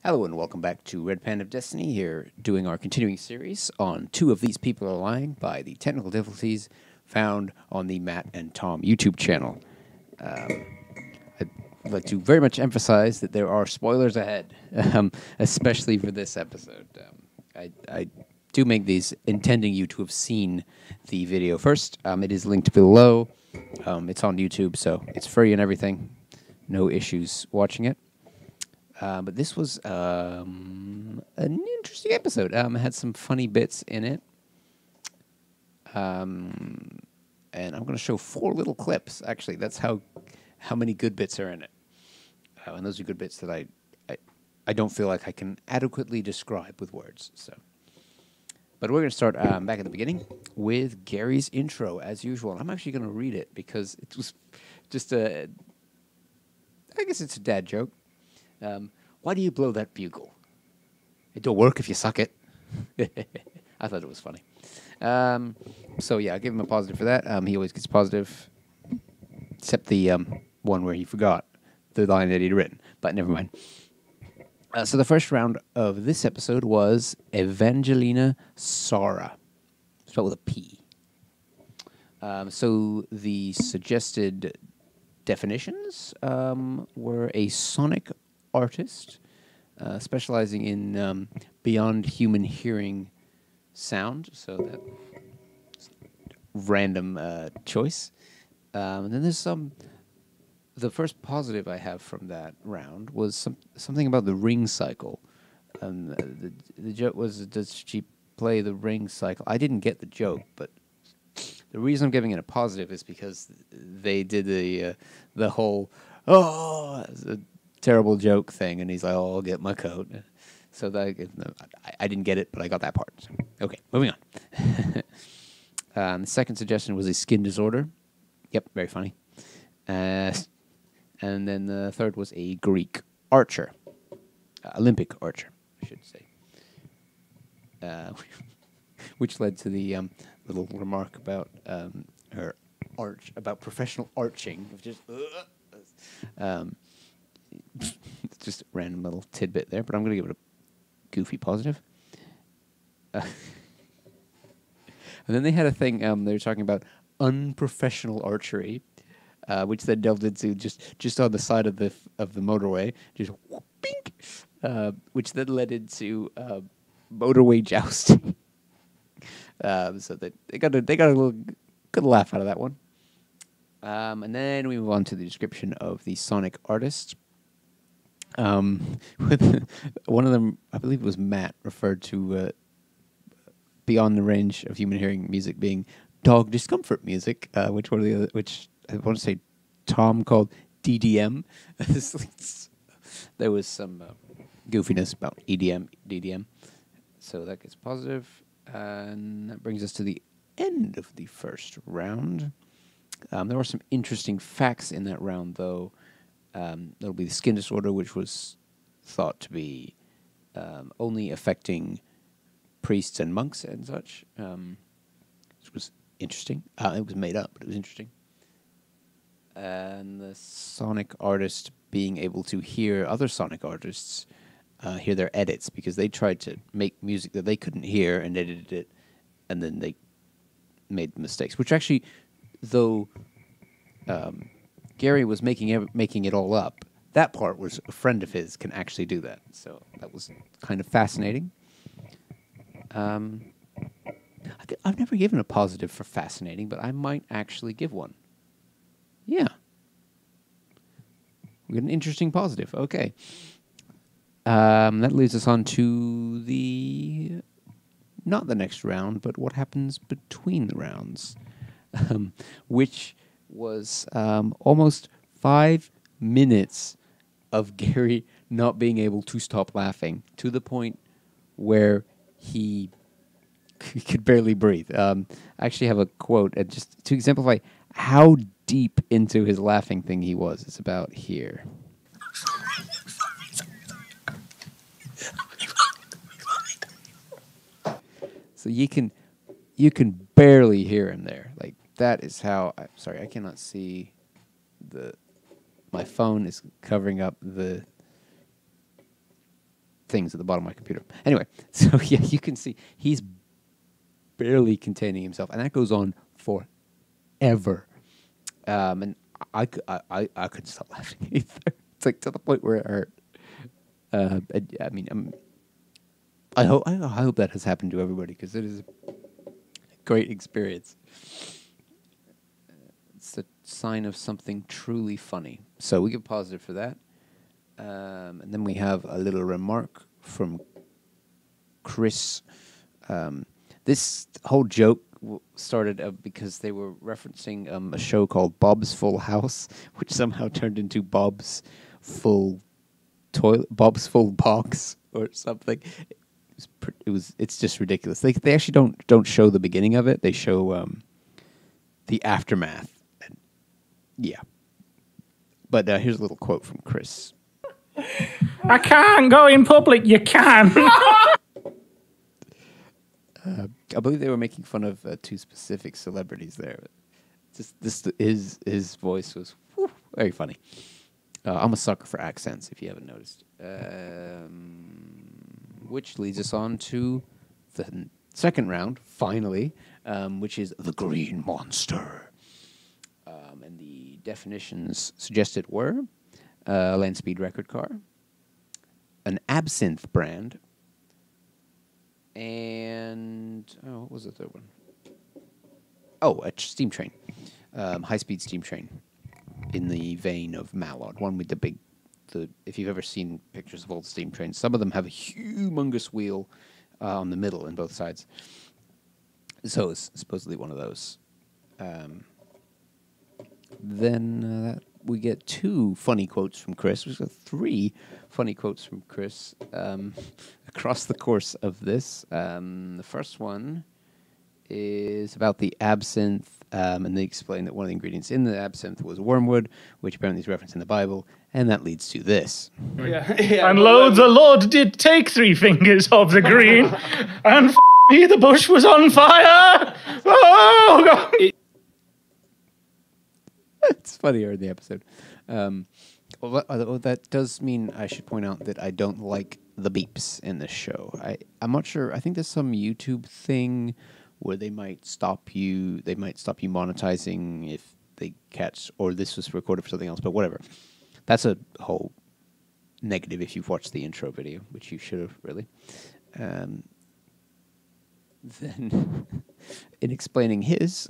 Hello and welcome back to Red Panda of Destiny, here doing our continuing series on Two of These People Are Lying by the technical difficulties found on the Matt and Tom YouTube channel. I'd like to very much emphasize that there are spoilers ahead, especially for this episode. I do make these intending you to have seen the video first. It is linked below. It's on YouTube, so it's free and everything. No issues watching it. But this was an interesting episode. It had some funny bits in it. And I'm going to show 4 little clips. Actually, that's how many good bits are in it. And those are good bits that I don't feel like I can adequately describe with words. But we're going to start back at the beginning with Gary's intro, as usual. And I'm actually going to read it because it was just I guess it's a dad joke. Why do you blow that bugle? It don't work if you suck it. I thought it was funny. So yeah, I give him a positive for that. He always gets positive, except the one where he forgot the line that he'd written. But never mind. So the first round of this episode was Evangelina Sara, spelled with a P. So the suggested definitions were a sonic artist specializing in beyond human hearing sound. So that's random choice. And then there's the first positive I have from that round was something about the ring cycle. The joke was, does she play the ring cycle? I didn't get the joke, but the reason I'm giving it a positive is because they did the whole, it's a terrible joke thing, and he's like, oh, I'll get my coat. So I didn't get it, but I got that part. So, okay, moving on. The second suggestion was a skin disorder. Yep, very funny. And then the third was a Greek archer. Olympic archer, I should say. Which led to the little remark about her about professional arching. Just, it's just a random little tidbit there, but I'm going to give it a goofy positive. And then they had a thing, they were talking about unprofessional archery, which then delved into just on the side of the motorway, just bink, which then led into motorway jousting. So they got a little good laugh out of that one. And then we move on to the description of the sonic artist. With one of them, I believe it was Matt, referred to beyond the range of human hearing music being dog discomfort music, which I want to say Tom called DDM. There was some goofiness about EDM, DDM. So that gets positive. And that brings us to the end of the first round. There were some interesting facts in that round, though. That'll be the skin disorder, which was thought to be only affecting priests and monks and such. Which was interesting. It was made up, but it was interesting. And the sonic artist being able to hear other sonic artists hear their edits, because they tried to make music that they couldn't hear and edited it, and then they made mistakes. Which actually, though Gary was making it all up, that part was a friend of his can actually do that. So that was kind of fascinating. I've never given a positive for fascinating, but I might actually give one. Yeah. We got an interesting positive. Okay. That leads us on to not the next round, but what happens between the rounds, which was almost 5 minutes of Gary not being able to stop laughing, to the point where he could barely breathe. I actually have a quote, and just to exemplify how deep into his laughing thing he was. It's about here. So you can barely hear him there. Like, that is how. Sorry, I cannot see my phone is covering up the things at the bottom of my computer. Anyway, so yeah, you can see he's barely containing himself, and that goes on forever. And I couldn't stop laughing either. It's like to the point where it hurt. I mean, I hope that has happened to everybody because it is a great experience. It's a sign of something truly funny. So we give positive for that. And then we have a little remark from Chris. This whole joke started because they were referencing a show called Bob's Full House, which somehow turned into Bob's Full Box or something. It's just ridiculous. They actually don't show the beginning of it. They show the aftermath. And yeah. But here's a little quote from Chris. I can't go in public. You can. I believe they were making fun of two specific celebrities there. His voice was very funny. I'm a sucker for accents, if you haven't noticed. Which leads us on to the second round, finally, which is the Green Monster. And the definitions suggested were a land speed record car, an absinthe brand, and what was the third one? Oh, a steam train, high-speed steam train, in the vein of Mallard, one with the big. If you've ever seen pictures of old steam trains, some of them have a humongous wheel on the middle and both sides. So it's supposedly one of those. Then we get two funny quotes from Chris. We've got three funny quotes from Chris across the course of this. The first one is about the absinthe, and they explain that one of the ingredients in the absinthe was wormwood, which apparently is referenced in the Bible, and that leads to this. Yeah, and lo, the Lord did take 3 fingers of the green, and me, the bush was on fire! Oh, God! It's funnier in the episode. Although that does mean I should point out that I don't like the beeps in this show. I'm not sure. I think there's some YouTube thing where they might stop you monetizing if they catch, or this was recorded for something else, but whatever. That's a whole negative if you've watched the intro video, which you should have, really. Then, in explaining his,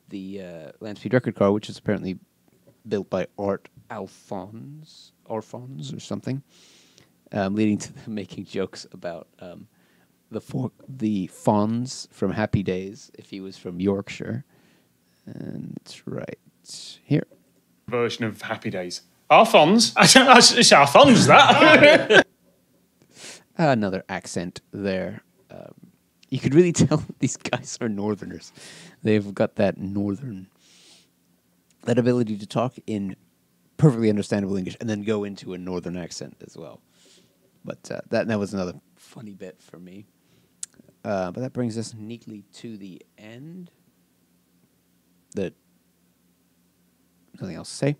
the land speed record car, which is apparently built by Art Alphonse or something, leading to them making jokes about the Fonz from Happy Days if he was from Yorkshire. And it's right here. Version of Happy Days. Alphonse? It's Alphonse, that. Another accent there. You could really tell these guys are Northerners. They've got that ability to talk in perfectly understandable English and then go into a Northern accent as well. But that was another funny bit for me. But that brings us neatly to the end. Nothing else to say.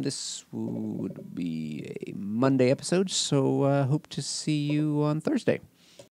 This would be a Monday episode, so hope to see you on Thursday.